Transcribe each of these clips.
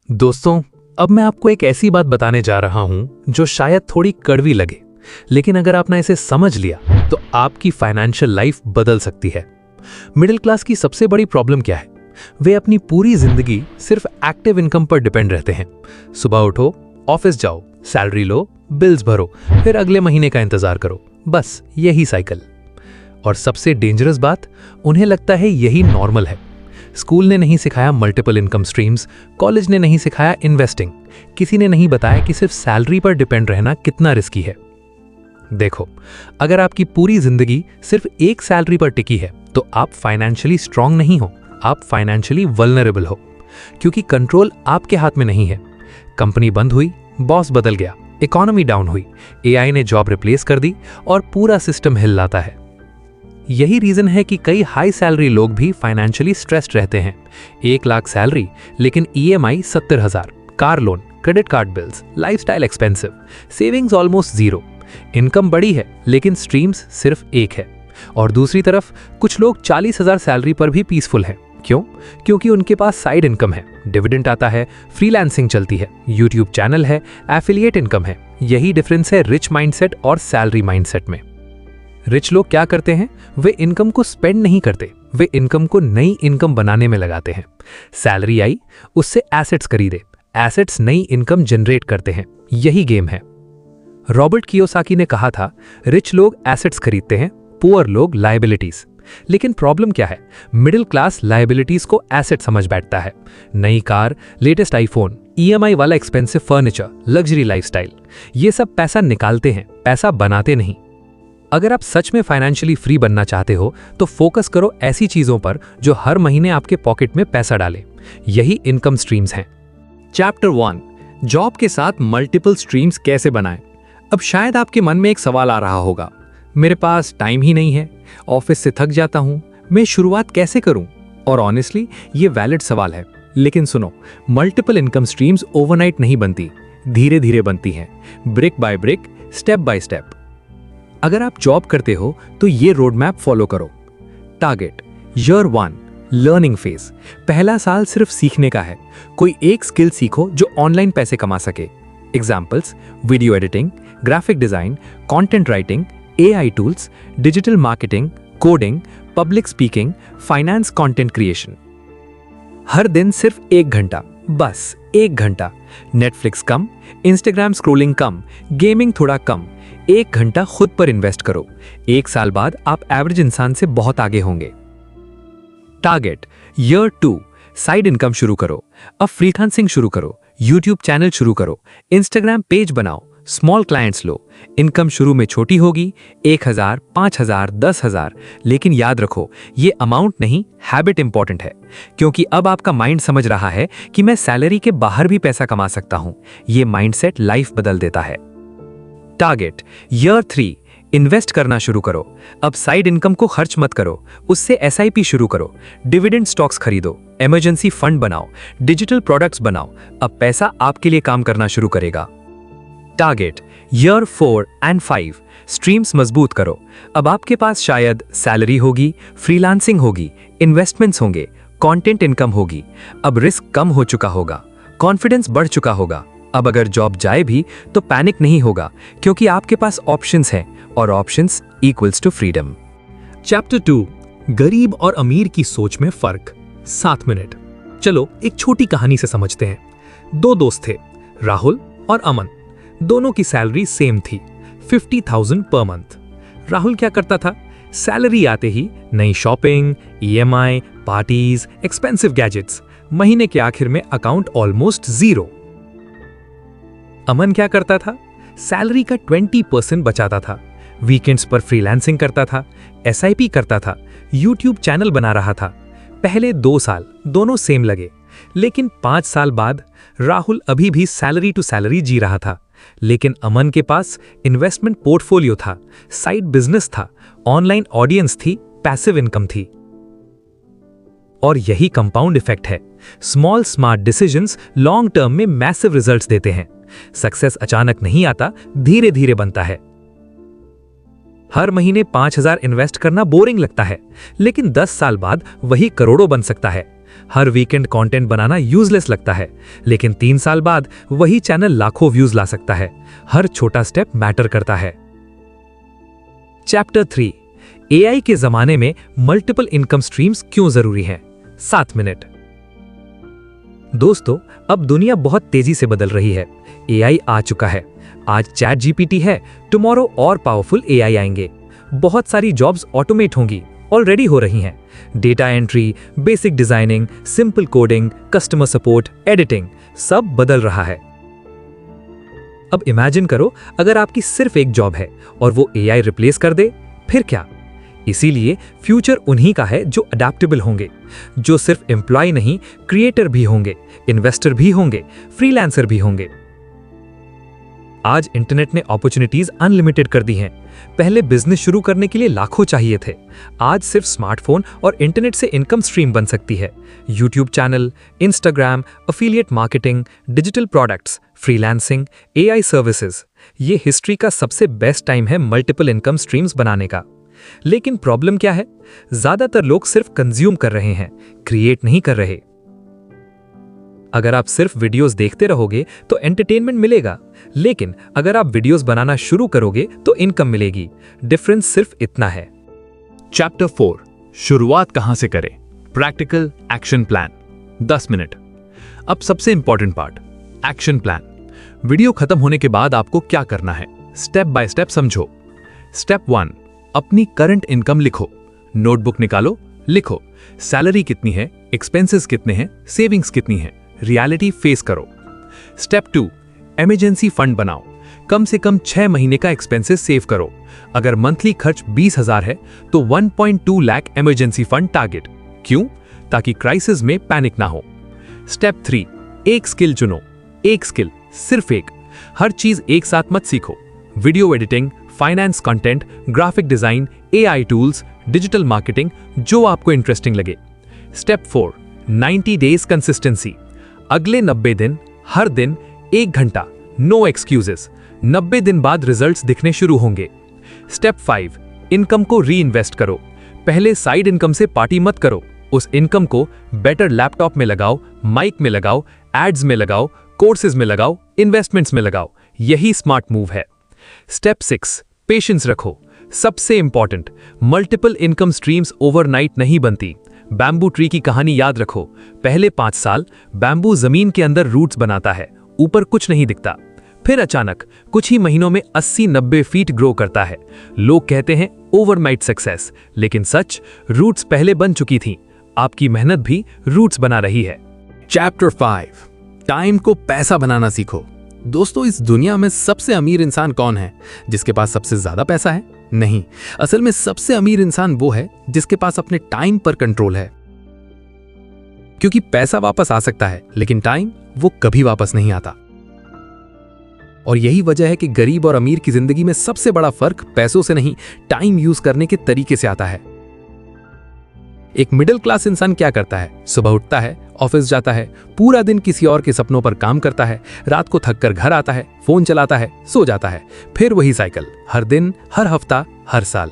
दोस्तों, अब मैं आपको एक ऐसी बात बताने जा रहा हूं जो शायद थोड़ी कड़वी लगे, लेकिन अगर आपने इसे समझ लिया तो आपकी फाइनेंशियल लाइफ बदल सकती है। मिडिल क्लास की सबसे बड़ी प्रॉब्लम क्या है? वे अपनी पूरी जिंदगी सिर्फ एक्टिव इनकम पर डिपेंड रहते हैं। सुबह उठो, ऑफिस जाओ, सैलरी लो, बिल्स भरो, फिर अगले महीने का इंतजार करो, बस यही साइकिल। और सबसे डेंजरस बात, उन्हें लगता है यही नॉर्मल है। स्कूल ने नहीं सिखाया मल्टीपल इनकम स्ट्रीम्स, कॉलेज ने नहीं सिखाया इन्वेस्टिंग, किसी ने नहीं बताया कि सिर्फ सैलरी पर डिपेंड रहना कितना रिस्की है। देखो, अगर आपकी पूरी जिंदगी सिर्फ एक सैलरी पर टिकी है तो आप फाइनेंशियली स्ट्रांग नहीं हो, आप फाइनेंशियली वल्नरेबल हो, क्योंकि कंट्रोल आपके हाथ में नहीं है। कंपनी बंद हुई, बॉस बदल गया, इकोनॉमी डाउन हुई, एआई ने जॉब रिप्लेस कर दी और पूरा सिस्टम हिलाता है। यही रीजन है कि कई हाई सैलरी लोग भी फाइनेंशियली स्ट्रेस्ड रहते हैं। 1 लाख सैलरी लेकिन EMI 70,000, car loan, credit card bills, lifestyle expensive, savings almost zero. Income बड़ी है लेकिन स्ट्रीम्स सिर्फ एक है। और दूसरी तरफ कुछ लोग 40,000 सैलरी पर भी पीसफुल हैं। क्यों? क्योंकि उनके पास साइड इनकम है, डिविडेंड आता है, फ्रीलांसिंग चलती है, यूट्यूब चैनल है, एफिलिएट इनकम है। यही डिफरेंस है रिच माइंडसेट और सैलरी माइंडसेट में। रिच लोग क्या करते हैं? वे इनकम को स्पेंड नहीं करते, वे इनकम को नई इनकम बनाने में लगाते हैं। सैलरी आई, उससे एसेट्स खरीदे, एसेट्स नई इनकम जनरेट करते हैं। यही गेम है। रॉबर्ट कियोसाकी ने कहा था, रिच लोग एसेट्स खरीदते हैं, पुअर लोग लायबिलिटीज। लेकिन प्रॉब्लम क्या है? मिडिल क्लास लायबिलिटीज को एसेट समझ बैठता है। नई कार, लेटेस्ट आईफोन, ईएमआई वाला एक्सपेंसिव फर्नीचर, लग्जरी लाइफस्टाइल, ये सब पैसा निकालते हैं, पैसा बनाते नहीं। अगर आप सच में फाइनेंशियली फ्री बनना चाहते हो तो फोकस करो ऐसी चीजों पर जो हर महीने आपके पॉकेट में पैसा डाले। यही इनकम स्ट्रीम्स हैं। चैप्टर 1, जॉब के साथ मल्टीपल स्ट्रीम्स कैसे बनाएं। अब शायद आपके मन में एक सवाल आ रहा होगा, मेरे पास टाइम ही नहीं है, ऑफिस से थक जाता हूं, मैं शुरुआत कैसे करूं? और ऑनेस्टली ये वैलिड सवाल है, लेकिन सुनो, मल्टीपल इनकम स्ट्रीम्स ओवरनाइट नहीं बनती, धीरे धीरे बनती हैं, brick by brick, step by step. अगर आप जॉब करते हो तो ये रोड मैप फॉलो करो। टारगेट, ईयर 1 लर्निंग फेज, पहला साल सिर्फ सीखने का है। कोई एक स्किल सीखो जो ऑनलाइन पैसे कमा सके। Examples, video editing, graphic design, content writing, AI tools, digital marketing, coding, public speaking, finance, content creation. हर दिन सिर्फ 1 घंटा, बस 1 घंटा। नेटफ्लिक्स कम, इंस्टाग्राम स्क्रोलिंग कम, गेमिंग थोड़ा कम। 1 घंटा खुद पर इन्वेस्ट करो। 1 साल बाद आप एवरेज इंसान से बहुत आगे होंगे। टारगेट, ईयर 2 साइड इनकम शुरू करो। अब फ्रीलांसिंग शुरू करो, यूट्यूब चैनल शुरू करो, इंस्टाग्राम पेज बनाओ, स्मॉल क्लाइंट्स लो। इनकम शुरू में छोटी होगी, 1,000, 5,000, 10,000, लेकिन याद रखो ये अमाउंट नहीं, हैबिट इंपॉर्टेंट है। क्योंकि अब आपका माइंड समझ रहा है कि मैं सैलरी के बाहर भी पैसा कमा सकता हूं। ये माइंडसेट लाइफ बदल देता है। टारगेट, ईयर 3 इन्वेस्ट करना शुरू करो। अब साइड इनकम को खर्च मत करो, उससे एसआईपी शुरू करो, डिविडेंड स्टॉक्स खरीदो, इमरजेंसी फंड बनाओ, डिजिटल प्रोडक्ट्स बनाओ। अब पैसा आपके लिए काम करना शुरू करेगा। टारगेट, ईयर 4 एंड 5 स्ट्रीम्स मजबूत करो। अब आपके पास शायद सैलरी होगी, फ्रीलांसिंग होगी, इन्वेस्टमेंट्स होंगे, कंटेंट इनकम होगी। अब रिस्क कम हो चुका होगा, कॉन्फिडेंस बढ़ चुका होगा। अब अगर जॉब जाए भी तो पैनिक नहीं होगा, क्योंकि आपके पास ऑप्शंस हैं और options equals to freedom. Chapter 2, गरीब और अमीर की सोच में फर्क। 7 मिनट। चलो एक छोटी कहानी से समझते हैं। 2 दोस्त थे, राहुल और अमन। दोनों की सैलरी सेम थी, 50,000 पर मंथ। राहुल क्या करता था? सैलरी आते ही नई shopping, EMI, parties, expensive gadgets. महीने के आखिर में अकाउंट ऑलमोस्ट जीरो। अमन क्या करता था? सैलरी का 20% बचाता था, वीकेंड्स पर फ्रीलांसिंग करता था, एसआईपी करता था, यूट्यूब चैनल बना रहा था। पहले 2 साल दोनों सेम लगे, लेकिन 5 साल बाद राहुल अभी भी सैलरी टू सैलरी जी रहा था। लेकिन अमन के पास इन्वेस्टमेंट पोर्टफोलियो था, साइड बिजनेस था, ऑनलाइन ऑडियंस थी, पैसिव इनकम थी। और यही कंपाउंड इफेक्ट है। Small smart decisions long term में मैसिव रिजल्ट्स देते हैं। सक्सेस अचानक नहीं आता, धीरे धीरे बनता है। हर महीने 5,000 इन्वेस्ट करना बोरिंग लगता है, लेकिन 10 साल बाद वही करोड़ों बन सकता है। हर वीकेंड कंटेंट बनाना यूजलेस लगता है, लेकिन 3 साल बाद वही चैनल लाखों व्यूज ला सकता है। हर छोटा स्टेप मैटर करता है। चैप्टर 3, एआई के जमाने में मल्टीपल इनकम स्ट्रीम्स क्यों जरूरी हैं? 7 मिनट। दोस्तों, अब दुनिया बहुत तेजी से बदल रही है। एआई आ चुका है। आज चैट जीपीटी है, टुमारो और पावरफुल एआई आएंगे। बहुत सारी जॉब्स ऑटोमेट होंगी, ऑलरेडी हो रही हैं। Data entry, basic designing, simple coding, customer support, editing, सब बदल रहा है। अब इमेजिन करो, अगर आपकी सिर्फ एक जॉब है और वो एआई रिप्लेस कर दे, फिर क्या? इसीलिए फ्यूचर उन्हीं का है जो अडेप्टेबल होंगे, जो सिर्फ एम्प्लॉय नहीं, क्रिएटर भी होंगे, इन्वेस्टर भी होंगे, फ्रीलांसर भी होंगे। आज इंटरनेट ने अपॉर्चुनिटीज अनलिमिटेड कर दी हैं। पहले बिजनेस शुरू करने के लिए लाखों चाहिए थे। आज सिर्फ स्मार्टफोन और इंटरनेट से इनकम स्ट्रीम बन सकती है। YouTube channel, Instagram, affiliate marketing, digital products, freelancing, AI services, ये हिस्ट्री का सबसे बेस्ट टाइम है मल्टीपल इनकम स्ट्रीम्स बनाने का। लेकिन प्रॉब्लम क्या है? ज्यादातर लोग सिर्फ कंज्यूम कर रहे हैं, क्रिएट नहीं कर रहे। अगर आप सिर्फ वीडियोस देखते रहोगे तो एंटरटेनमेंट मिलेगा, लेकिन अगर आप वीडियोस बनाना शुरू करोगे तो इनकम मिलेगी। डिफरेंस सिर्फ इतना है। चैप्टर 4, शुरुआत कहां से करें? Practical action plan. 10 मिनट। अब सबसे important part, action plan. Video खत्म होने के बाद आपको क्या करना है, स्टेप बाय स्टेप समझो। स्टेप 1, अपनी करंट इनकम लिखो। नोटबुक निकालो, लिखो सैलरी कितनी है, एक्सपेंसेस कितने हैं, सेविंग्स कितनी है, रियलिटी फेस करो। स्टेप 2, इमरजेंसी फंड बनाओ। कम से कम 6 महीने का एक्सपेंसेस सेव करो। अगर मंथली खर्च 20,000 है तो 1.2 लाख इमरजेंसी फंड टारगेट। क्यों? ताकि क्राइसिस में पैनिक ना हो। स्टेप 3, एक स्किल चुनो। एक स्किल, सिर्फ एक। हर चीज एक साथ मत सीखो। Video editing, finance content, graphic design, AI tools, digital marketing, जो आपको इंटरेस्टिंग लगे। Step 4, 90 days consistency. अगले 90 दिन, हर दिन 1 घंटा, नो एक्सक्यूजेस। 90 दिन बाद रिजल्ट्स दिखने शुरू होंगे। स्टेप 5, इनकम को री इन्वेस्ट करो। पहले साइड इनकम से पार्टी मत करो। उस इनकम को बेटर लैपटॉप में लगाओ, माइक में लगाओ, एड्स में लगाओ, कोर्सेज में लगाओ, इन्वेस्टमेंट्स में लगाओ। यही स्मार्ट मूव है। स्टेप 6, पेशेंस रखो। सबसे important, multiple income streams overnight नहीं बनती। बैम्बू ट्री की कहानी याद रखो। पहले 5 साल बैम्बू जमीन के अंदर रूट्स बनाता है, ऊपर कुछ नहीं दिखता। फिर अचानक कुछ ही महीनों में 80-90 फीट ग्रो करता है। लोग कहते हैं ओवरनाइट सक्सेस, लेकिन सच, रूट्स पहले बन चुकी थी। आपकी मेहनत भी रूट्स बना रही है। चैप्टर 5, टाइम को पैसा बनाना सीखो। दोस्तों, इस दुनिया में सबसे अमीर इंसान कौन है? जिसके पास सबसे ज्यादा पैसा है? नहीं, असल में सबसे अमीर इंसान वो है जिसके पास अपने टाइम पर कंट्रोल है। क्योंकि पैसा वापस आ सकता है, लेकिन टाइम वो कभी वापस नहीं आता। और यही वजह है कि गरीब और अमीर की जिंदगी में सबसे बड़ा फर्क पैसों से नहीं, टाइम यूज करने के तरीके से आता है। एक मिडिल क्लास इंसान क्या करता है? सुबह उठता है, ऑफिस जाता है, पूरा दिन किसी और के सपनों पर काम करता है, रात को थककर घर आता है, फोन चलाता है, सो जाता है, फिर वही साइकिल, हर दिन, हर हफ्ता, हर साल।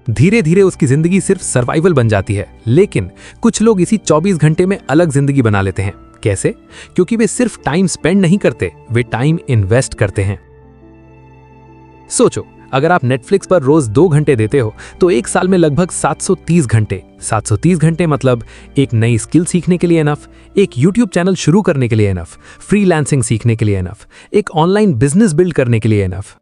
धीरे धीरे उसकी जिंदगी सिर्फ सर्वाइवल बन जाती है। लेकिन कुछ लोग इसी 24 घंटे में अलग जिंदगी बना लेते हैं। कैसे? क्योंकि वे सिर्फ टाइम स्पेंड नहीं करते, वे टाइम इन्वेस्ट करते हैं। सोचो, अगर आप नेटफ्लिक्स पर रोज 2 घंटे देते हो तो एक साल में लगभग 730 घंटे। 730 घंटे मतलब एक नई स्किल सीखने के लिए इनफ, एक यूट्यूब चैनल शुरू करने के लिए इनफ, फ्रीलांसिंग सीखने के लिए इनफ, एक ऑनलाइन बिजनेस बिल्ड करने के लिए इनफ।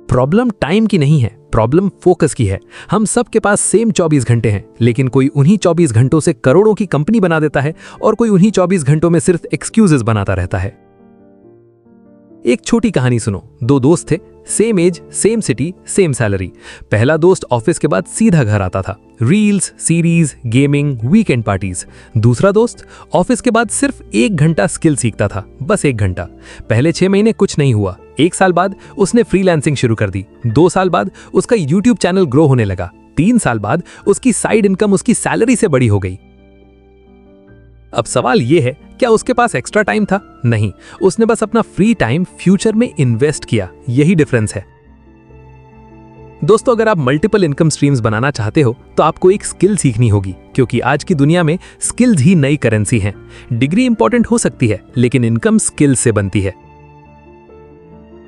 प्रॉब्लम टाइम की नहीं है, प्रॉब्लम फोकस की है। हम सब के पास सेम 24 घंटे हैं, लेकिन कोई उन्हीं 24 घंटों से करोड़ों की कंपनी बना देता है और कोई उन्हीं 24 घंटों में सिर्फ एक्सक्यूजेस बनाता रहता है। एक छोटी कहानी सुनो। 2 दोस्त थे, same age, same city, same salary. पहला दोस्त ऑफिस के बाद सीधा घर आता था, reels, series, gaming, weekend parties. दूसरा दोस्त ऑफिस के बाद सिर्फ 1 घंटा स्किल सीखता था, बस 1 घंटा। पहले 6 महीने कुछ नहीं हुआ। 1 साल बाद उसने फ्रीलांसिंग शुरू कर दी। 2 साल बाद उसका यूट्यूब चैनल ग्रो होने लगा। 3 साल बाद उसकी साइड इनकम उसकी सैलरी से बड़ी हो गई। अब सवाल यह है, क्या उसके पास एक्स्ट्रा टाइम था? नहीं, उसने बस अपना फ्री टाइम फ्यूचर में इन्वेस्ट किया। यही डिफरेंस है। दोस्तों, अगर आप मल्टीपल इनकम स्ट्रीम्स बनाना चाहते हो तो आपको एक स्किल सीखनी होगी, क्योंकि आज की दुनिया में स्किल्स ही नई करेंसी हैं। डिग्री इंपॉर्टेंट हो सकती है, लेकिन इनकम स्किल से बनती है।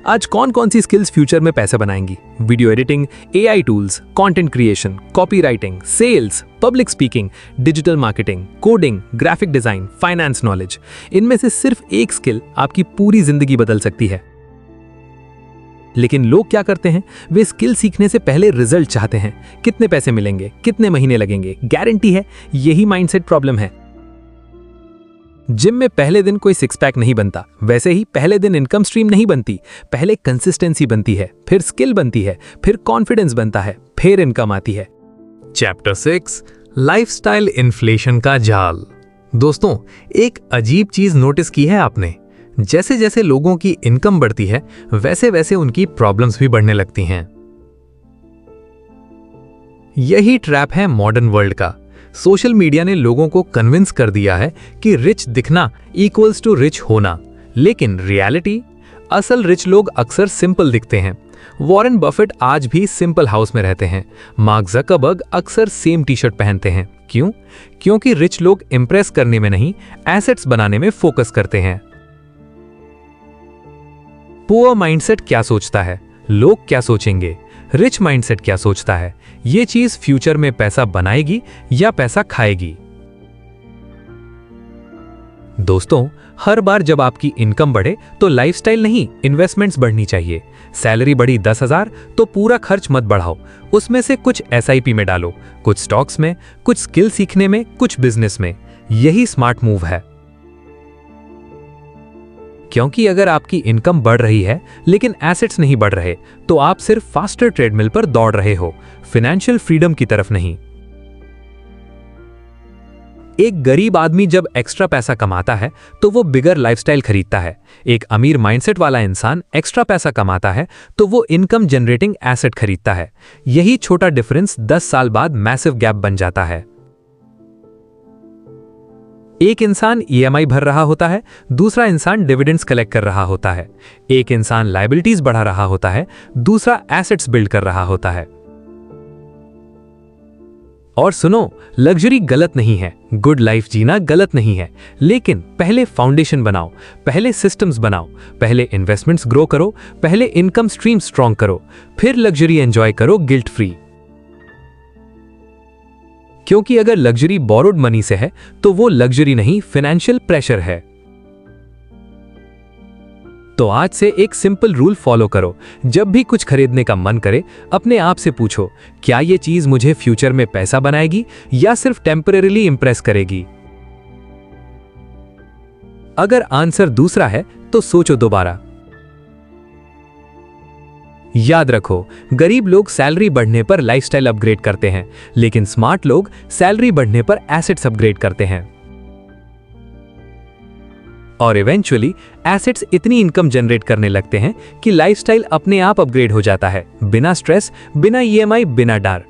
आज कौन कौन सी स्किल्स फ्यूचर में पैसे बनाएंगी? Video editing, AI tools, content creation, copywriting, sales, public speaking, digital marketing, coding, graphic design, finance knowledge. इनमें से सिर्फ एक स्किल आपकी पूरी जिंदगी बदल सकती है। लेकिन लोग क्या करते हैं? वे स्किल सीखने से पहले रिजल्ट चाहते हैं। कितने पैसे मिलेंगे, कितने महीने लगेंगे, गारंटी है? यही माइंडसेट प्रॉब्लम है। जिम में पहले दिन कोई सिक्स पैक नहीं बनता, वैसे ही पहले दिन इनकम स्ट्रीम नहीं बनती। पहले कंसिस्टेंसी बनती है, फिर स्किल बनती है, फिर कॉन्फिडेंस बनता है, फिर इनकम आती है। चैप्टर 6, लाइफस्टाइल इन्फ्लेशन का जाल। दोस्तों, एक अजीब चीज नोटिस की है आपने? जैसे जैसे लोगों की इनकम बढ़ती है, वैसे वैसे उनकी प्रॉब्लम्स भी बढ़ने लगती हैं। यही ट्रैप है मॉडर्न वर्ल्ड का। सोशल मीडिया ने लोगों को कन्विंस कर दिया है कि रिच दिखना इक्वल्स टू रिच होना, लेकिन रियलिटी, असल रिच लोग अक्सर सिंपल दिखते हैं। वॉरेन बफेट आज भी सिंपल हाउस में रहते हैं। मार्क ज़करबर्ग अक्सर सेम टी शर्ट पहनते हैं। क्यों? क्योंकि रिच लोग इंप्रेस करने में नहीं, एसेट्स बनाने में फोकस करते हैं। पुअर माइंडसेट क्या सोचता है, लोग क्या सोचेंगे? रिच माइंडसेट क्या सोचता है, ये चीज फ्यूचर में पैसा बनाएगी या पैसा खाएगी? दोस्तों, हर बार जब आपकी इनकम बढ़े तो लाइफस्टाइल नहीं, इन्वेस्टमेंट्स बढ़नी चाहिए। सैलरी बढ़ी 10,000 तो पूरा खर्च मत बढ़ाओ, उसमें से कुछ एसआईपी में डालो, कुछ स्टॉक्स में, कुछ स्किल सीखने में, कुछ बिजनेस में। यही स्मार्ट मूव है। क्योंकि अगर आपकी इनकम बढ़ रही है लेकिन एसेट्स नहीं बढ़ रहे, तो आप सिर्फ फास्टर ट्रेडमिल पर दौड़ रहे हो, फाइनेंशियल फ्रीडम की तरफ नहीं। एक गरीब आदमी जब एक्स्ट्रा पैसा कमाता है तो वो बिगर लाइफस्टाइल खरीदता है। एक अमीर माइंडसेट वाला इंसान एक्स्ट्रा पैसा कमाता है तो वो इनकम जनरेटिंग एसेट खरीदता है। यही छोटा डिफरेंस 10 साल बाद मैसिव गैप बन जाता है। एक इंसान ईएमआई भर रहा होता है, दूसरा इंसान डिविडेंड्स कलेक्ट कर रहा होता है। एक इंसान लायबिलिटीज बढ़ा रहा होता है, दूसरा एसेट्स बिल्ड कर रहा होता है। और सुनो, लग्जरी गलत नहीं है, गुड लाइफ जीना गलत नहीं है, लेकिन पहले फाउंडेशन बनाओ, पहले सिस्टम्स बनाओ, पहले इन्वेस्टमेंट्स ग्रो करो, पहले इनकम स्ट्रीम स्ट्रॉन्ग करो, फिर लग्जरी एंजॉय करो गिल्ट फ्री। क्योंकि अगर लग्जरी बोरोड मनी से है तो वो लग्जरी नहीं, फाइनेंशियल प्रेशर है। तो आज से एक सिंपल रूल फॉलो करो। जब भी कुछ खरीदने का मन करे, अपने आप से पूछो, क्या ये चीज मुझे फ्यूचर में पैसा बनाएगी या सिर्फ टेम्परेरीली इंप्रेस करेगी? अगर आंसर दूसरा है तो सोचो दोबारा। याद रखो, गरीब लोग सैलरी बढ़ने पर लाइफस्टाइल अपग्रेड करते हैं, लेकिन स्मार्ट लोग सैलरी बढ़ने पर एसेट्स अपग्रेड करते हैं। और इवेंचुअली एसेट्स इतनी इनकम जनरेट करने लगते हैं कि लाइफस्टाइल अपने आप अपग्रेड हो जाता है, बिना स्ट्रेस, बिना ईएमआई, बिना डर।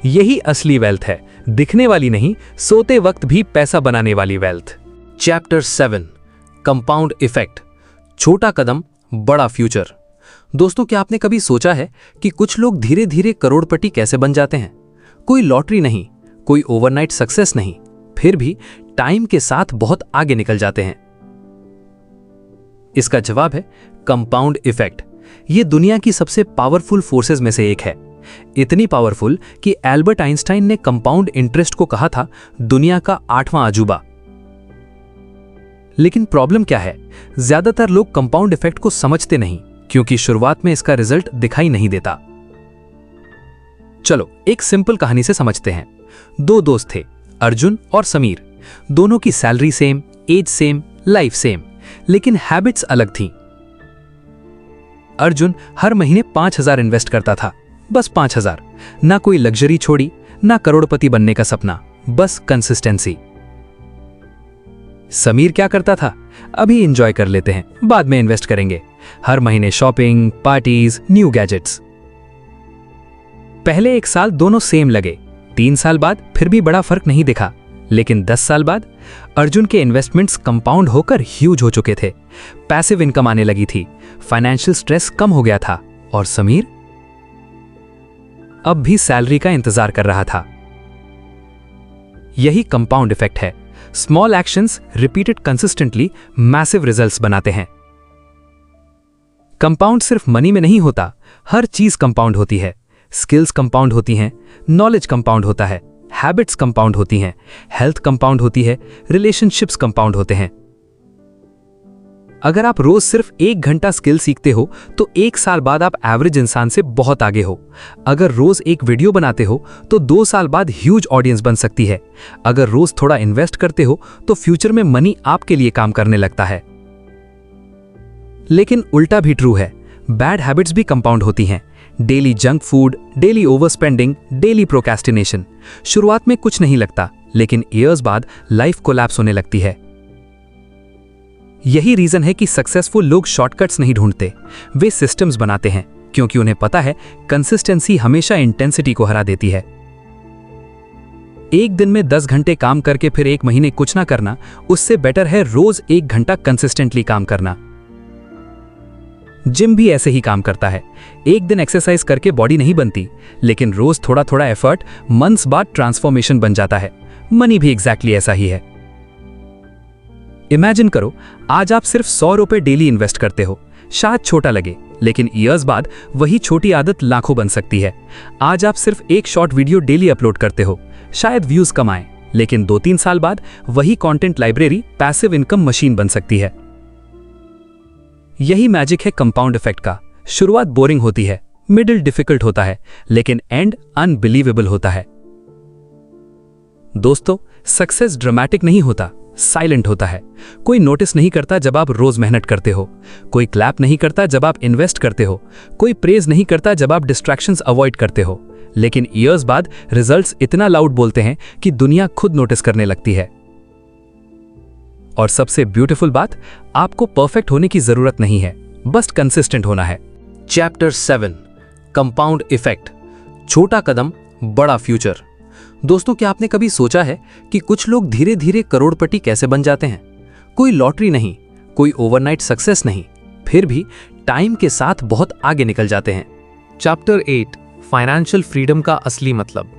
यही असली वेल्थ है, दिखने वाली नहीं, सोते वक्त भी पैसा बनाने वाली वेल्थ। चैप्टर 7, कंपाउंड इफेक्ट, छोटा कदम बड़ा फ्यूचर। दोस्तों, क्या आपने कभी सोचा है कि कुछ लोग धीरे धीरे करोड़पति कैसे बन जाते हैं? कोई लॉटरी नहीं, कोई ओवरनाइट सक्सेस नहीं, फिर भी टाइम के साथ बहुत आगे निकल जाते हैं। इसका जवाब है कंपाउंड इफेक्ट। यह दुनिया की सबसे पावरफुल फोर्सेस में से एक है। इतनी पावरफुल कि एल्बर्ट आइंस्टाइन ने कंपाउंड इंटरेस्ट को कहा था दुनिया का 8वां अजूबा। लेकिन प्रॉब्लम क्या है? ज्यादातर लोग कंपाउंड इफेक्ट को समझते नहीं, क्योंकि शुरुआत में इसका रिजल्ट दिखाई नहीं देता। चलो एक सिंपल कहानी से समझते हैं। दो दोस्त थे, अर्जुन और समीर। दोनों की salary same, age same, life same, लेकिन हैबिट्स अलग थीं। अर्जुन हर महीने 5,000 इन्वेस्ट करता था, बस 5,000। ना कोई लग्जरी छोड़ी, ना करोड़पति बनने का सपना, बस कंसिस्टेंसी। समीर क्या करता था? अभी एंजॉय कर लेते हैं, बाद में इन्वेस्ट करेंगे। हर महीने शॉपिंग, पार्टीज, न्यू गैजेट्स। पहले 1 साल दोनों सेम लगे, 3 साल बाद फिर भी बड़ा फर्क नहीं दिखा, लेकिन 10 साल बाद अर्जुन के इन्वेस्टमेंट्स कंपाउंड होकर ह्यूज हो चुके थे। पैसिव इनकम आने लगी थी, फाइनेंशियल स्ट्रेस कम हो गया था और समीर अब भी सैलरी का इंतजार कर रहा था। यही कंपाउंड इफेक्ट है। Small actions repeated consistently massive results बनाते हैं। कंपाउंड सिर्फ मनी में नहीं होता, हर चीज कंपाउंड होती है। स्किल्स कंपाउंड होती हैं, नॉलेज कंपाउंड होता है, हैबिट्स कंपाउंड होती हैं, हेल्थ कंपाउंड होती है, रिलेशनशिप्स कंपाउंड होते हैं। अगर आप रोज सिर्फ 1 घंटा स्किल सीखते हो तो 1 साल बाद आप एवरेज इंसान से बहुत आगे हो। अगर रोज एक वीडियो बनाते हो तो 2 साल बाद ह्यूज ऑडियंस बन सकती है। अगर रोज थोड़ा इन्वेस्ट करते हो तो फ्यूचर में मनी आपके लिए काम करने लगता है। लेकिन उल्टा भी ट्रू है। बैड हैबिट्स भी कंपाउंड होती हैं। Daily junk food, daily over spending, daily procrastination. शुरुआत में कुछ नहीं लगता, लेकिन ईयर्स बाद लाइफ कोलैप्स होने लगती है। यही रीजन है कि सक्सेसफुल लोग शॉर्टकट्स नहीं ढूंढते, वे सिस्टम्स बनाते हैं, क्योंकि उन्हें पता है कंसिस्टेंसी हमेशा इंटेंसिटी को हरा देती है। एक दिन में 10 घंटे काम करके फिर 1 महीने कुछ ना करना, उससे बेटर है रोज 1 घंटा कंसिस्टेंटली काम करना। जिम भी ऐसे ही काम करता है। एक दिन एक्सरसाइज करके बॉडी नहीं बनती, लेकिन रोज थोड़ा थोड़ा एफर्ट मंथ्स बाद ट्रांसफॉर्मेशन बन जाता है। मनी भी एग्जैक्टली ऐसा ही है। इमेजिन करो, आज आप सिर्फ 100 रुपए डेली इन्वेस्ट करते हो। शायद छोटा लगे, लेकिन ईयर्स बाद वही छोटी आदत लाखों बन सकती है। आज आप सिर्फ एक शॉर्ट वीडियो डेली अपलोड करते हो, शायद व्यूज कमाएं, लेकिन 2-3 साल बाद वही content library passive income machine बन सकती है। यही मैजिक है कंपाउंड इफेक्ट का। शुरुआत बोरिंग होती है, मिडिल डिफिकल्ट होता है, लेकिन एंड अनबिलीवेबल होता है। दोस्तों, सक्सेस ड्रामेटिक नहीं होता, साइलेंट होता है। कोई नोटिस नहीं करता जब आप रोज मेहनत करते हो, कोई क्लैप नहीं करता जब आप इन्वेस्ट करते हो, कोई प्रेज नहीं करता जब आप डिस्ट्रैक्शंस अवॉइड करते हो, लेकिन ईयर्स बाद रिजल्ट्स इतना लाउड बोलते हैं कि दुनिया खुद नोटिस करने लगती है। और सबसे ब्यूटीफुल बात, आपको परफेक्ट होने की जरूरत नहीं है, बस कंसिस्टेंट होना है। चैप्टर 7 कंपाउंड इफेक्ट, छोटा कदम बड़ा फ्यूचर। दोस्तों, क्या आपने कभी सोचा है कि कुछ लोग धीरे धीरे करोड़पति कैसे बन जाते हैं? कोई लॉटरी नहीं, कोई ओवरनाइट सक्सेस नहीं, फिर भी टाइम के साथ बहुत आगे निकल जाते हैं। चैप्टर 8 फाइनेंशियल फ्रीडम का असली मतलब।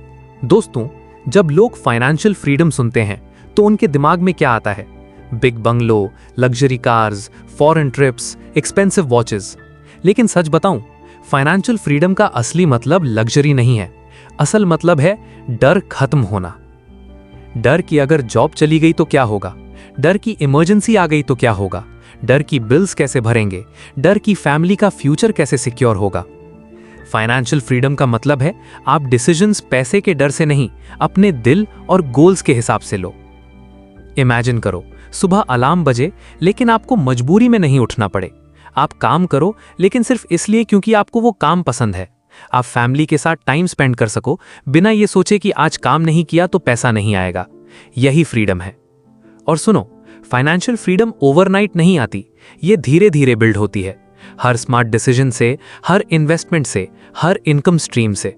दोस्तों, जब लोग फाइनेंशियल फ्रीडम सुनते हैं तो उनके दिमाग में क्या आता है? Big bungalow, luxury cars, foreign trips, expensive watches. लेकिन सच बताऊं, फाइनेंशियल फ्रीडम का असली मतलब लग्जरी नहीं है। असल मतलब है डर खत्म होना। डर कि अगर जॉब चली गई तो क्या होगा, डर की इमरजेंसी आ गई तो क्या होगा, डर की बिल्स कैसे भरेंगे, डर की फैमिली का फ्यूचर कैसे सिक्योर होगा। फाइनेंशियल फ्रीडम का मतलब है आप डिसीजंस पैसे के डर से नहीं, अपने दिल और गोल्स के हिसाब से लो। इमेजिन करो, सुबह अलार्म बजे, लेकिन आपको मजबूरी में नहीं उठना पड़े। आप काम करो, लेकिन सिर्फ इसलिए क्योंकि आपको वो काम पसंद है। आप फैमिली के साथ टाइम स्पेंड कर सको, बिना ये सोचे कि आज काम नहीं किया तो पैसा नहीं आएगा। यही फ्रीडम है। और सुनो, फाइनेंशियल फ्रीडम ओवरनाइट नहीं आती, ये धीरे धीरे बिल्ड होती है। हर स्मार्ट डिसीजन से, हर इन्वेस्टमेंट से, हर इनकम स्ट्रीम से।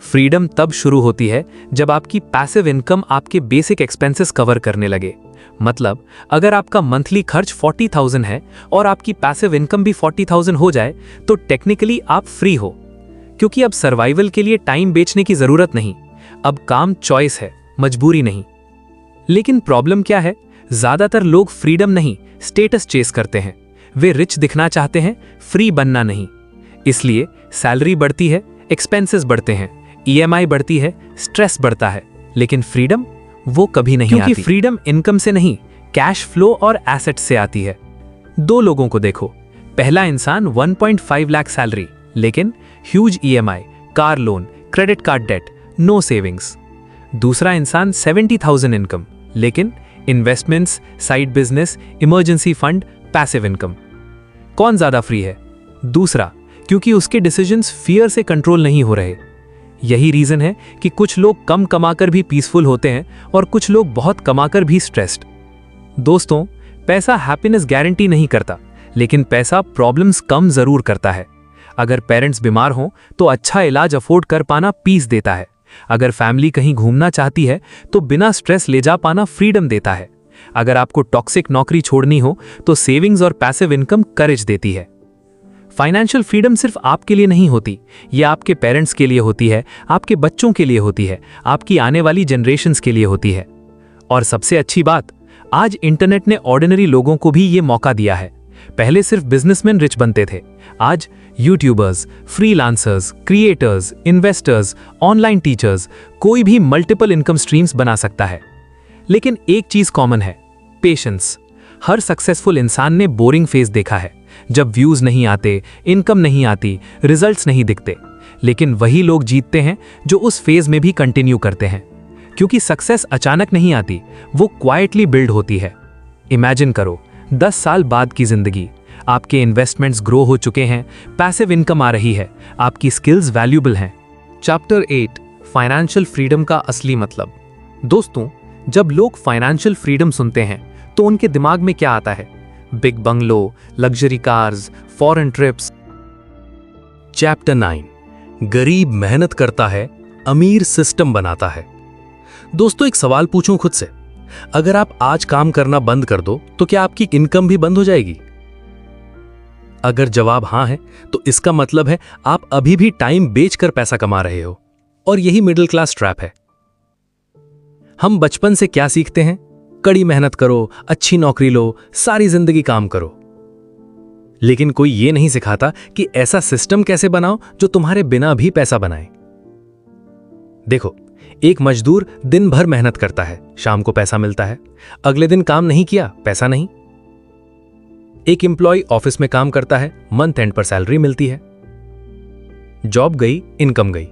फ्रीडम तब शुरू होती है जब आपकी पैसिव इनकम आपके बेसिक एक्सपेंसेस कवर करने लगे। मतलब अगर आपका मंथली खर्च 40,000 है और आपकी पैसिव इनकम भी 40,000 हो जाए तो टेक्निकली आप फ्री हो, क्योंकि अब सर्वाइवल के लिए टाइम बेचने की जरूरत नहीं। अब काम चॉइस है, मजबूरी नहीं। लेकिन प्रॉब्लम क्या है? ज्यादातर लोग फ्रीडम नहीं, स्टेटस चेस करते हैं। वे रिच दिखना चाहते हैं, फ्री बनना नहीं। इसलिए सैलरी बढ़ती है, एक्सपेंसेस बढ़ते हैं, ईएमआई बढ़ती है, स्ट्रेस बढ़ता है, लेकिन फ्रीडम वो कभी नहीं आती। क्योंकि फ्रीडम इनकम से नहीं, कैश फ्लो और एसेट से आती है। 2 लोगों को देखो। पहला इंसान 1.5 लाख सैलरी, लेकिन huge EMI, car loan, credit card debt, no savings. दूसरा इंसान 70,000 इनकम, लेकिन investments, side business, emergency fund, passive income. कौन ज्यादा फ्री है? दूसरा, क्योंकि उसके डिसीजंस फियर से कंट्रोल नहीं हो रहे। यही रीजन है कि कुछ लोग कम कमाकर भी पीसफुल होते हैं और कुछ लोग बहुत कमाकर भी स्ट्रेस्ड। दोस्तों, पैसा हैप्पीनेस गारंटी नहीं करता, लेकिन पैसा प्रॉब्लम्स कम जरूर करता है। अगर पेरेंट्स बीमार हों तो अच्छा इलाज अफोर्ड कर पाना पीस देता है। अगर फैमिली कहीं घूमना चाहती है तो बिना स्ट्रेस ले जा पाना फ्रीडम देता है। अगर आपको टॉक्सिक नौकरी छोड़नी हो तो सेविंग्स और पैसिव इनकम करेज देती है। फाइनेंशियल फ्रीडम सिर्फ आपके लिए नहीं होती, ये आपके पेरेंट्स के लिए होती है, आपके बच्चों के लिए होती है, आपकी आने वाली जनरेशन्स के लिए होती है। और सबसे अच्छी बात, आज इंटरनेट ने ऑर्डिनरी लोगों को भी ये मौका दिया है। पहले सिर्फ बिजनेसमैन रिच बनते थे, आज YouTubers, freelancers, creators, investors, online teachers, कोई भी मल्टीपल इनकम स्ट्रीम्स बना सकता है। लेकिन एक चीज कॉमन है, पेशेंस। हर सक्सेसफुल इंसान ने बोरिंग फेज देखा है, जब व्यूज नहीं आते, इनकम नहीं आती, रिजल्ट्स नहीं दिखते। लेकिन वही लोग जीतते हैं जो उस फेज में भी कंटिन्यू करते हैं, क्योंकि सक्सेस अचानक नहीं आती, वो क्वाइटली बिल्ड होती है। इमेजिन करो 10 साल बाद की जिंदगी, आपके इन्वेस्टमेंट्स ग्रो हो चुके हैं, पैसिव इनकम आ रही है, आपकी स्किल्स वैल्यूएबल हैं। चैप्टर 8, फाइनेंशियल फ्रीडम का असली मतलब। दोस्तों, जब लोग फाइनेंशियल फ्रीडम सुनते हैं तो उनके दिमाग में क्या आता है? Big bungalow, luxury cars, foreign trips. Chapter 9, गरीब मेहनत करता है, अमीर सिस्टम बनाता है। दोस्तों, एक सवाल पूछूं खुद से, अगर आप आज काम करना बंद कर दो तो क्या आपकी इनकम भी बंद हो जाएगी? अगर जवाब हां है तो इसका मतलब है आप अभी भी टाइम बेचकर पैसा कमा रहे हो। और यही मिडिल क्लास ट्रैप है। हम बचपन से क्या सीखते हैं? कड़ी मेहनत करो, अच्छी नौकरी लो, सारी जिंदगी काम करो। लेकिन कोई यह नहीं सिखाता कि ऐसा सिस्टम कैसे बनाओ जो तुम्हारे बिना भी पैसा बनाए। देखो, एक मजदूर दिन भर मेहनत करता है, शाम को पैसा मिलता है। अगले दिन काम नहीं किया, पैसा नहीं। एक एम्प्लॉय ऑफिस में काम करता है, मंथ एंड पर सैलरी मिलती है। जॉब गई, इनकम गई।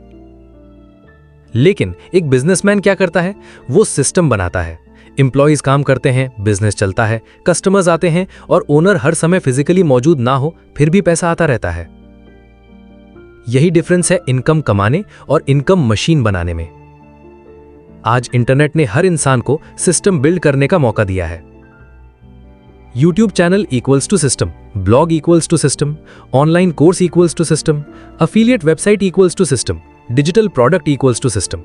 लेकिन एक बिजनेसमैन क्या करता है? वो सिस्टम बनाता है। एम्प्लॉयज काम करते हैं, बिजनेस चलता है, कस्टमर्स आते हैं और ओनर हर समय फिजिकली मौजूद ना हो फिर भी पैसा आता रहता है। यही डिफरेंस है इनकम कमाने और इनकम मशीन बनाने में। आज इंटरनेट ने हर इंसान को सिस्टम बिल्ड करने का मौका दिया है। YouTube channel equals to system, blog equals to system, online course equals to system, affiliate website equals to system, digital product equals to system.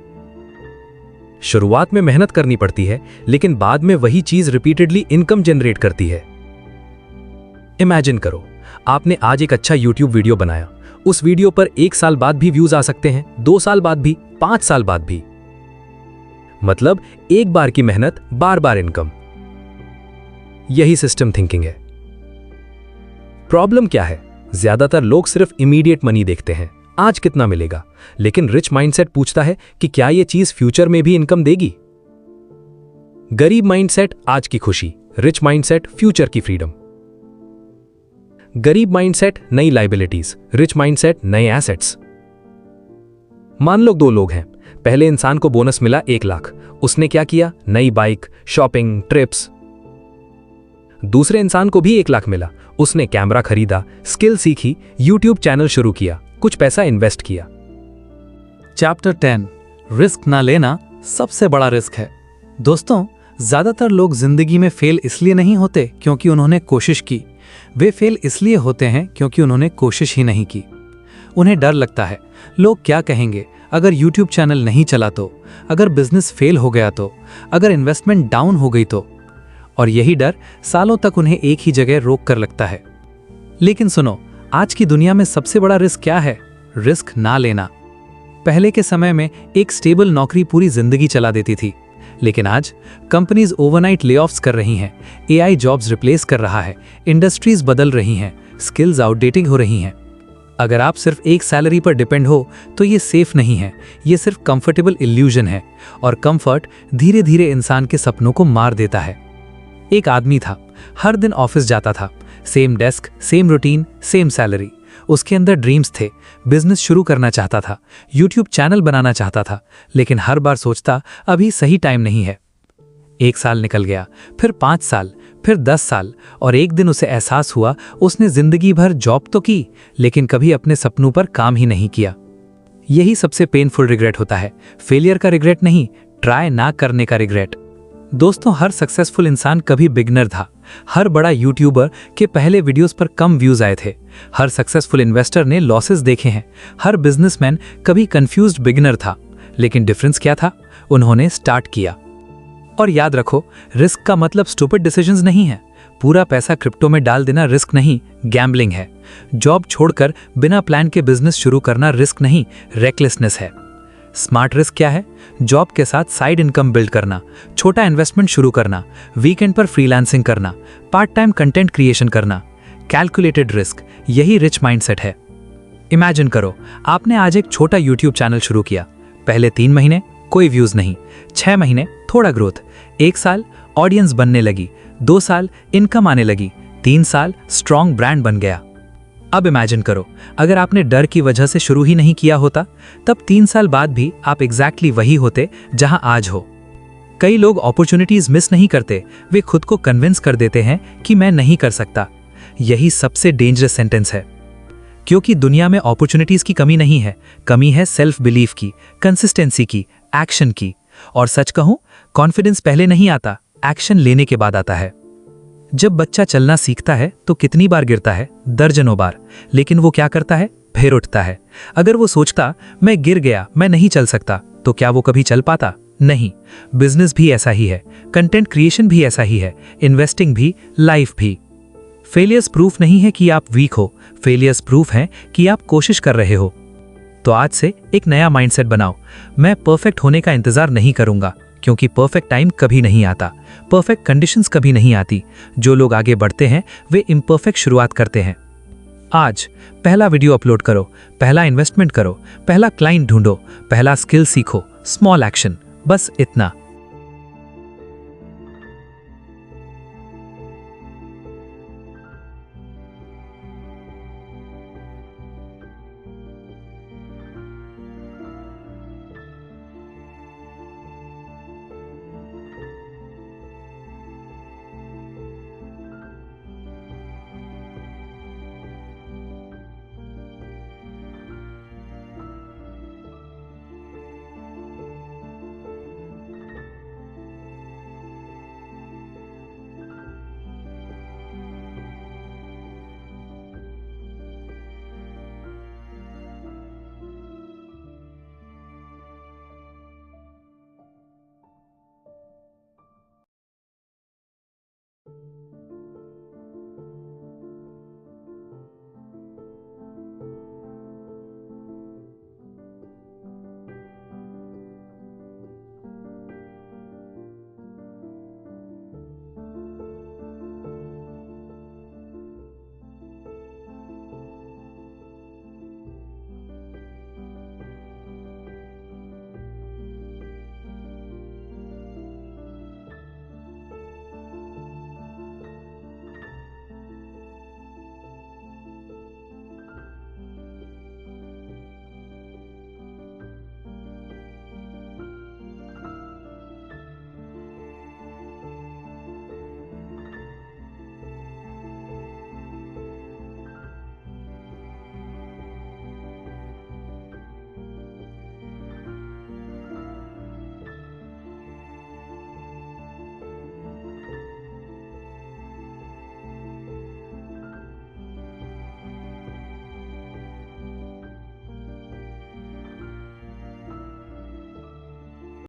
शुरुआत में मेहनत करनी पड़ती है, लेकिन बाद में वही चीज रिपीटेडली इनकम जनरेट करती है। इमेजिन करो, आपने आज एक अच्छा YouTube वीडियो बनाया। उस वीडियो पर 1 साल बाद भी व्यूज आ सकते हैं, 2 साल बाद भी, 5 साल बाद भी। मतलब एक बार की मेहनत, बार बार इनकम। यही सिस्टम थिंकिंग है। प्रॉब्लम क्या है? ज्यादातर लोग सिर्फ इमीडिएट मनी देखते हैं, आज कितना मिलेगा। लेकिन रिच माइंडसेट पूछता है कि क्या यह चीज फ्यूचर में भी इनकम देगी? गरीब माइंडसेट आज की खुशी, रिच माइंडसेट फ्यूचर की फ्रीडम। गरीब माइंडसेट नई लाइबिलिटीज, रिच माइंडसेट नए एसेट्स। मान लो 2 लोग हैं। पहले इंसान को बोनस मिला 1 लाख। उसने क्या किया? नई बाइक, शॉपिंग, ट्रिप्स। दूसरे इंसान को भी 1 लाख मिला। उसने कैमरा खरीदा, स्किल सीखी, यूट्यूब चैनल शुरू किया, कुछ पैसा इन्वेस्ट किया। चैप्टर 10, रिस्क ना लेना सबसे बड़ा रिस्क है। दोस्तों, ज्यादातर लोग जिंदगी में फेल इसलिए नहीं होते क्योंकि उन्होंने कोशिश की, वे फेल इसलिए होते हैं क्योंकि उन्होंने कोशिश ही नहीं की। उन्हें डर लगता है, लोग क्या कहेंगे, अगर यूट्यूब चैनल नहीं चला तो, अगर बिजनेस फेल हो गया तो, अगर इन्वेस्टमेंट डाउन हो गई तो। और यही डर सालों तक उन्हें एक ही जगह रोक कर लगता है। लेकिन सुनो, आज की दुनिया में सबसे बड़ा रिस्क क्या है? रिस्क ना लेना। पहले के समय में एक स्टेबल नौकरी पूरी जिंदगी चला देती थी, लेकिन आज कंपनीज ओवरनाइट लेऑफ्स कर रही हैं, एआई जॉब्स रिप्लेस कर रहा है, इंडस्ट्रीज बदल रही हैं, स्किल्स आउटडेटिंग हो रही हैं। अगर आप सिर्फ एक सैलरी पर डिपेंड हो तो ये सेफ नहीं है, ये सिर्फ कंफर्टेबल इल्यूजन है, और कंफर्ट धीरे धीरे इंसान के सपनों को मार देता है। एक आदमी था, हर दिन ऑफिस जाता था, same desk, same routine, same salary. उसके अंदर ड्रीम्स थे, बिजनेस शुरू करना चाहता था, यूट्यूब चैनल बनाना चाहता था, लेकिन हर बार सोचता अभी सही टाइम नहीं है। 1 साल निकल गया, फिर 5 साल, फिर 10 साल, और एक दिन उसे एहसास हुआ उसने जिंदगी भर जॉब तो की, लेकिन कभी अपने सपनों पर काम ही नहीं किया। यही सबसे पेनफुल रिग्रेट होता है, फेलियर का रिग्रेट नहीं, ट्राई ना करने का रिग्रेट। दोस्तों, हर सक्सेसफुल इंसान कभी बिगनर था। हर बड़ा यूट्यूबर के पहले वीडियोस पर कम व्यूज आए थे। हर सक्सेसफुल इन्वेस्टर ने लॉसेस देखे हैं। हर बिजनेसमैन कभी कंफ्यूज्ड बिगिनर था। लेकिन डिफरेंस क्या था? उन्होंने स्टार्ट किया। और याद रखो, रिस्क का मतलब स्टूपिड डिसीजंस नहीं है। पूरा पैसा क्रिप्टो में डाल देना रिस्क नहीं, गैम्बलिंग है। जॉब छोड़कर बिना प्लान के बिजनेस शुरू करना रिस्क नहीं, रेकलेसनेस है। स्मार्ट रिस्क क्या है? जॉब के साथ साइड इनकम बिल्ड करना, छोटा इन्वेस्टमेंट शुरू करना, वीकेंड पर फ्रीलांसिंग करना, पार्ट टाइम कंटेंट क्रिएशन करना। कैलकुलेटेड रिस्क, यही रिच माइंडसेट है। इमेजिन करो, आपने आज एक छोटा यूट्यूब चैनल शुरू किया। पहले 3 महीने कोई व्यूज नहीं, 6 महीने थोड़ा ग्रोथ, 1 साल ऑडियंस बनने लगी, 2 साल इनकम आने लगी, 3 साल स्ट्रॉन्ग ब्रांड बन गया। अब इमेजिन करो, अगर आपने डर की वजह से शुरू ही नहीं किया होता, तब 3 साल बाद भी आप एग्जैक्टली वही होते जहां आज हो। कई लोग अपॉर्चुनिटीज मिस नहीं करते, वे खुद को कन्विंस कर देते हैं कि मैं नहीं कर सकता। यही सबसे डेंजरस सेंटेंस है, क्योंकि दुनिया में अपॉर्चुनिटीज की कमी नहीं है, कमी है सेल्फ बिलीफ की, कंसिस्टेंसी की, एक्शन की। और सच कहूं, कॉन्फिडेंस पहले नहीं आता, एक्शन लेने के बाद आता है। जब बच्चा चलना सीखता है तो कितनी बार गिरता है? दर्जनों बार। लेकिन वो क्या करता है? फिर उठता है। अगर वो सोचता मैं गिर गया, मैं नहीं चल सकता, तो क्या वो कभी चल पाता? नहीं। बिजनेस भी ऐसा ही है, कंटेंट क्रिएशन भी ऐसा ही है, इन्वेस्टिंग भी, लाइफ भी। फेलियर्स प्रूफ नहीं है कि आप वीक हो, फेलियर्स प्रूफ है कि आप कोशिश कर रहे हो। तो आज से एक नया माइंडसेट बनाओ। मैं परफेक्ट होने का इंतजार नहीं करूंगा, क्योंकि परफेक्ट टाइम कभी नहीं आता, परफेक्ट कंडीशंस कभी नहीं आती। जो लोग आगे बढ़ते हैं वे इम्परफेक्ट शुरुआत करते हैं। आज पहला वीडियो अपलोड करो, पहला इन्वेस्टमेंट करो, पहला क्लाइंट ढूंढो, पहला स्किल सीखो, स्मॉल एक्शन, बस इतना।